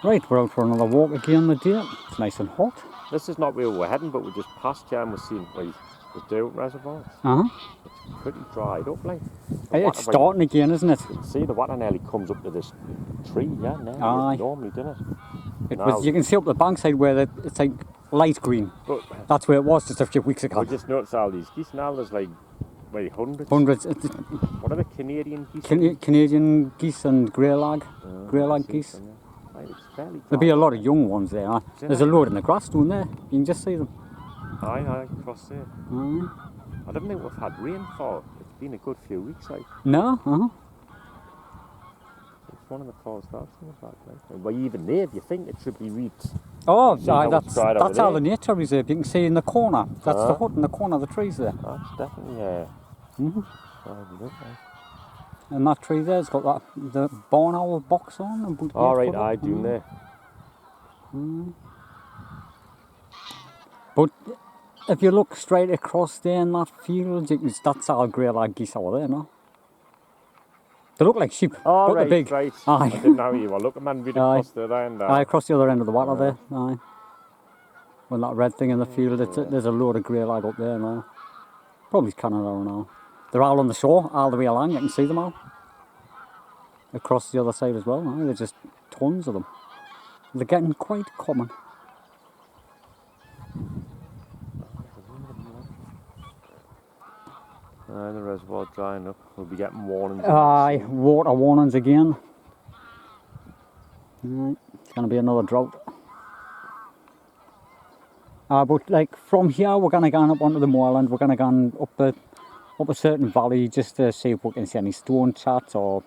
Right, we're out for another walk again today. It's nice and hot. This is not where we were heading, but we just passed here and we're seeing the Derwent Reservoir. It's pretty dried up, like. It's starting again, isn't it? You can see the water nearly comes up to this tree, yeah, now. Normally, doesn't it? You can see up the bankside where it's like light green. But that's where it was just a few weeks ago. We just noticed all these geese now. There's like hundreds. Hundreds. What are the Canadian geese? Canadian geese and greylag. Greylag geese. There'll be a lot of young ones there. There's a load in the grass down there. You can just see them. Aye, across there. I don't think we've had rainfall. It's been a good few weeks, like. No, It's one of the falls that's in the back, like. But even there, if you think it should be reaped. Oh, that's how the nature reserve. You can see in the corner. That's the hut in the corner of the trees there. That's definitely and that tree there's got the barn owl box on. Alright, I do there. But if you look straight across there in that field, that's our greylag geese over there, no? They look like sheep, but they're big. Right. Aye. I didn't know you were looking, man. We'd across the other end. Aye, across the other end of the water there. Aye. Well, that red thing in the field, there's a load of greylag up there now. Probably Canada now. They're all on the shore, all the way along. You can see them all. Across the other side as well. No? There's just tons of them. They're getting quite common. The reservoir drying up. We'll be getting warnings. Aye, water warnings again. Right, it's going to be another drought. But like from here, we're going to go up onto the moorland. We're going to go up a certain valley just to see if we can see any stone chats or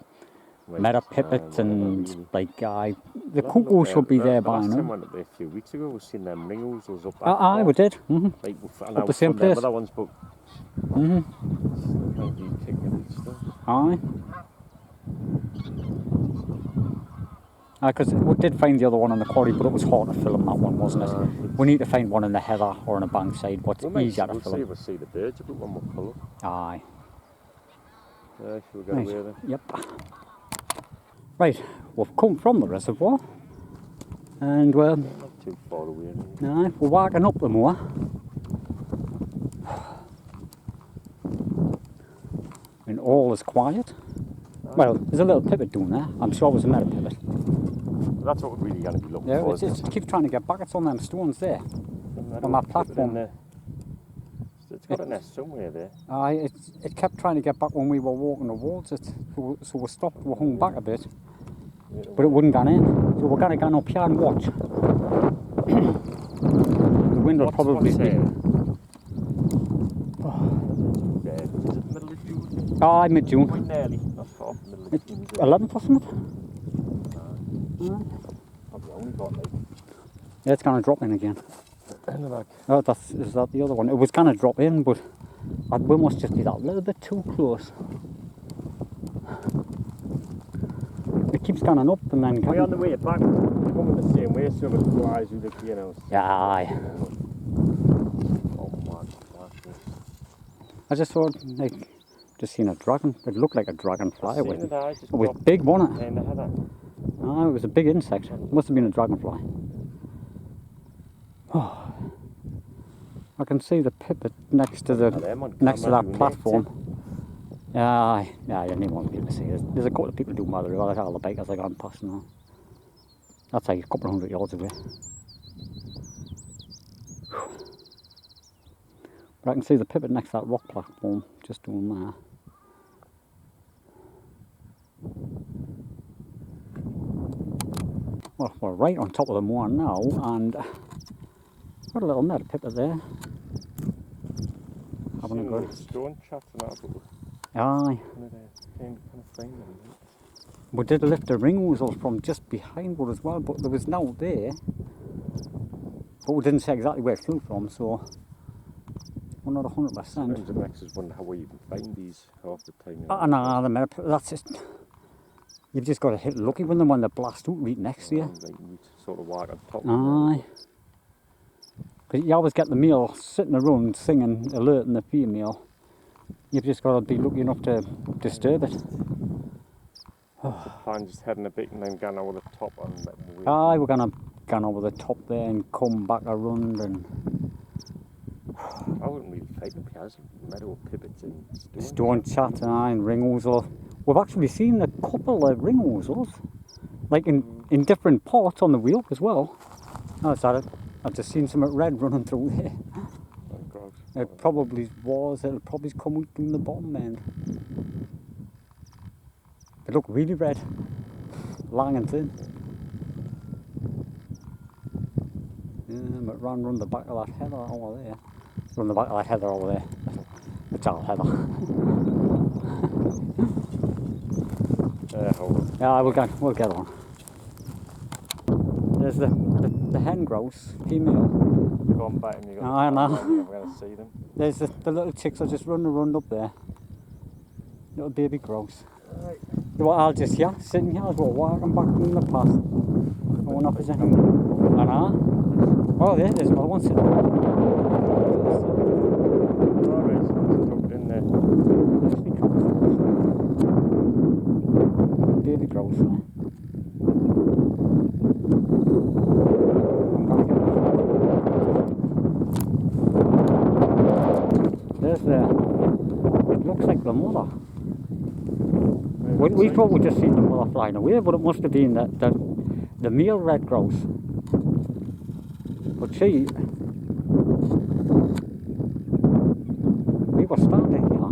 meadow pipits and like the cuckoo should be there by now. Last time we went up there a few weeks ago, we seen them ringles up. Aye, we did. Like, up the same place. Other ones, but aye. Because we did find the other one in the quarry, but it was hard to film that one, wasn't it? We need to find one in the heather or on a bankside, what's easier to film. We'll see the birds a bit when we pull up. Aye. Yeah, shall we go away then? Yep. Right, we've come from the reservoir and we're not too far away. No, we're walking up the moor. And all is quiet. Well, there's a little pivot down there. I'm sure it was a meadow pivot. That's what we're really going to be looking for. Yeah, it keeps trying to get back. It's on them stones there. On that platform. There. It's got a nest somewhere there. Aye, it kept trying to get back when we were walking towards it. So we stopped, we hung back a bit. But it wouldn't go in. So we're going to go up here and watch. The wind will probably be... Aye, mid-June. Quite nearly, not far from the middle of June. 11th or something? Probably only got like... Yeah, it's going to drop in again. Oh, is that the other one? It was going to drop in, but we must just be that little bit too close. It keeps going up and then... We're on the way back, coming the same way, so it flies with the pianos. Yeah, aye. Oh man, I just thought, like, just seen a dragon. It looked like a dragonfly. It was big, wasn't it? Oh, it was a big insect. It must have been a dragonfly. Oh. I can see the pipit next to that platform. Yeah, I didn't even want people to see it. There's a couple of people doing weather. That's all the bikers are going past now. That's like a couple of 100 yards away. But I can see the pipit next to that rock platform, just doing there. Well, we're right on top of the moor now, and got a little meadow pipit there. Having a good stone chats and that. Aye. We did lift the ring ousels from just behind us as well, but there was no there. But we didn't say exactly where it flew from, so we're not 100%. Sometimes it makes us wonder how we even find these half the time. No, the meadow pipit, that's just... You've just got to hit lucky with them when they blast out right next to you. You sort of walk on top. Aye. Because you always get the male sitting around singing, alerting the female. You've just got to be lucky enough to disturb it. The plan just heading a bit and then going over the top and letting the wheel. Aye, we're gonna go over the top there and come back around and I wouldn't really take the Piazza Meadow Pivots and Stone Chat and ring ousel. We've actually seen a couple of ring ousels, like in different parts on the wheel as well. Oh, is that it? I've just seen some red running through there. Oh, gross. It probably was. It'll probably come out from the bottom end. They look really red, long and thin. Yeah, but run the back of that heather over there. Run the back of that heather over there. It's all heather. Hold on. Yeah, we'll get on. There's the hen grouse, female. They've gone back and you've got I know. I'm going to see them. There's the little chicks are just running around up there. Little baby grouse. Right. Well, I'll just, sitting here as we're walking back in the path. Going up as I know. Oh, there's another one sitting there. Alright, so it's tucked in there. Baby grouse. There's it looks like the mother. We thought we'd just seen the mother flying away, but it must have been the male red grouse. But we were standing here,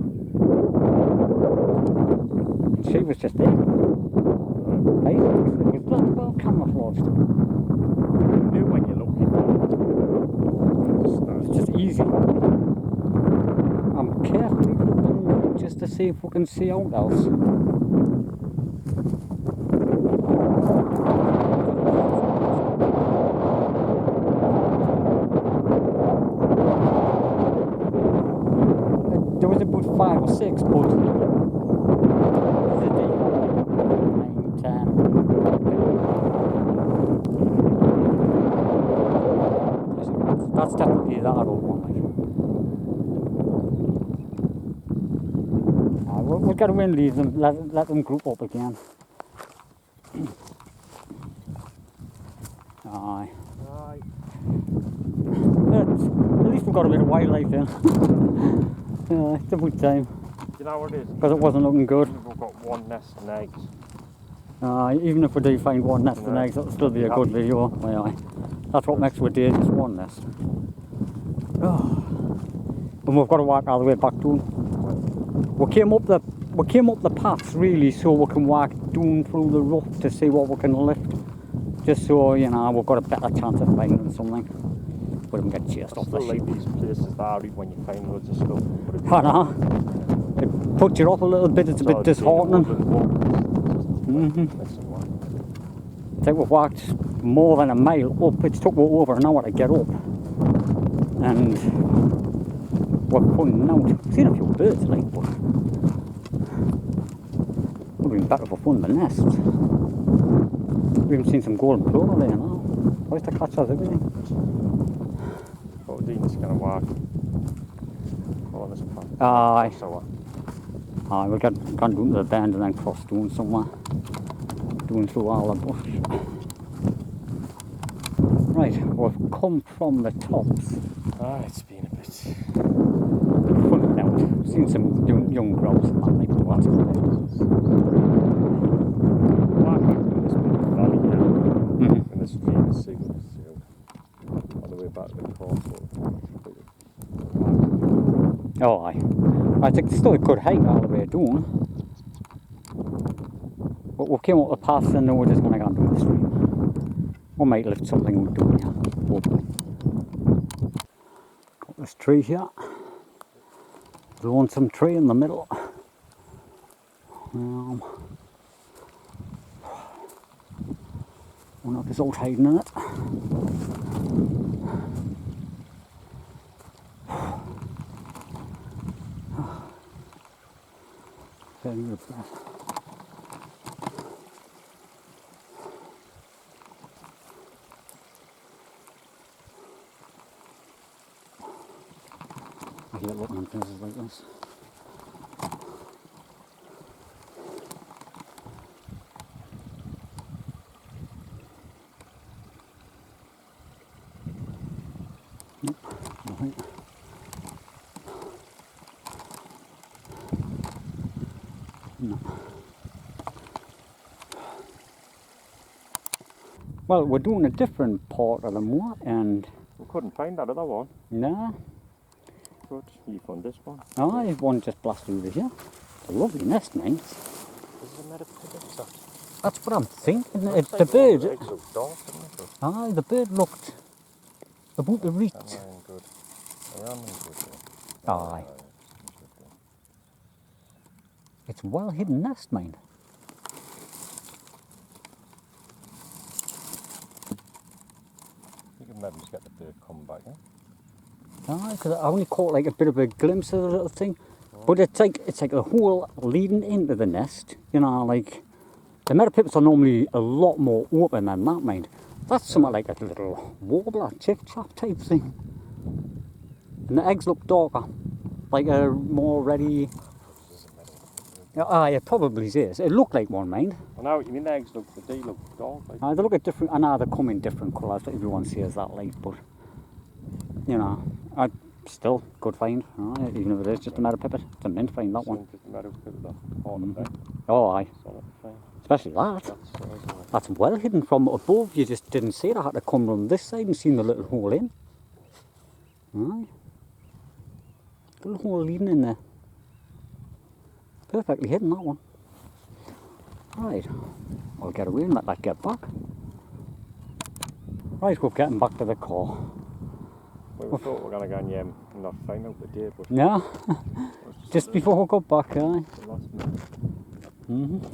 and she was just there. Right? It was well camouflaged. You knew when you looked before. It's just easy. I'm carefully looking just to see if we can see out else. There was about 5 or 6, but 9, 10. That's definitely that adult one. We'll get away and leave them, let them group up again. Aye. Right. But at least we've got a bit of wildlife in. Yeah, it's a good time. Do you know what it is? Because it wasn't looking good. We've got one nest and eggs. Even if we do find one nest and eggs, it'll still be a good video. Aye. That's what makes we do, just one nest. Oh. And we've got to walk all the way back down. We came up the paths really so we can walk down through the rough to see what we can lift. Just so, you know, we've got a better chance of finding something. We don't get chased off the Still sheep. like these places there when you find loads of stuff. I know. It puts you off a little bit, it's a bit disheartening. I think we've walked more than a mile up. It's took over an hour to get up. And we're pulling out. We've seen a few birds like, but it would have been better if we found the nest. We haven't seen some golden plover there now. Oyster catchers, everything. But Dean's going to walk on this path. Aye. So what? Aye, we'll get down to the bend and then cross down somewhere. Doing through all the bush. Right, we've come from the tops. It's been a bit. Pulling out. Seen some young grouse and that, like, lots of Walking through this big valley here. And the stream is signals, on the way back to the course. Oh, aye. I think it's still a good hike all the way down. But we came up the path and now we're just going to go down the stream. We might lift something we're doing here, hopefully. Got this tree here. The lonesome tree in the middle. Wonder if it's all hiding in it. Very good. I hate looking at places like this. Right. No. Well, we're doing a different part of the moor, and We couldn't find that other one. no, Good. You found this one. I one just blasted over here. It's a lovely nest, mate. This is a meadow pivot. That's what I'm thinking. Looks The like the bird, eggs look dark, doesn't it? aye, the bird looked about to reach. Am I in good? I am in good. Aye. It's a well hidden nest, mate. You can maybe just get the bird coming back, yeah? Aye, because I only caught like a bit of a glimpse of the little thing. But it's like a hole leading into the nest, you know, like the meadow pipits are normally a lot more open than that, mate. That's something like a little warbler, chiff-chaff type thing. And the eggs look darker, like a more ready. It probably is. It looked like one, mate. I know what you mean. The eggs look, they look dark. Like. They look at different. I know they come in different colours. Everyone says that, like, but you know, still good find. Right? Even if it is just a meadow pipit, it's a mint find, that one. Just a meadow pivot, that part of it. Oh, aye. Solid find. Especially that. That's well hidden from above. You just didn't see it. I had to come on this side and seen the little hole in. Aye. Little hole leading in there. Perfectly hidden, that one. Right. I'll get away and let that get back. Right, we're getting back to the car. We thought we were going to go and not find out the day, but... Yeah. Just before we got back, aye. The last minute.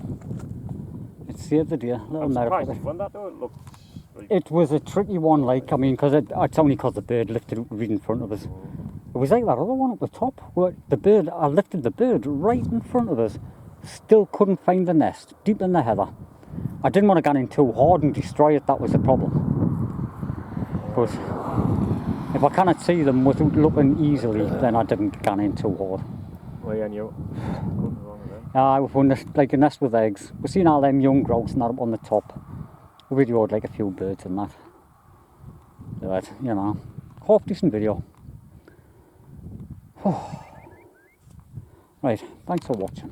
It saved the day. Little meadow surprised pipit. you found that though. It looked... Like, It was a tricky one, like, I mean, because it's only because the bird lifted up right in front of us. It was like that other one up the top, where I lifted the bird right in front of us, still couldn't find the nest, deep in the heather. I didn't want to go in too hard and destroy it, that was the problem. But if I cannot see them without looking easily, then I didn't go in too hard. well, yeah, and you... Nothing wrong with that. We found like a nest with eggs. We've seen all them young grouse and that up on the top. We videoed like a few birds and that. But, you know, half decent video. Right, thanks for watching.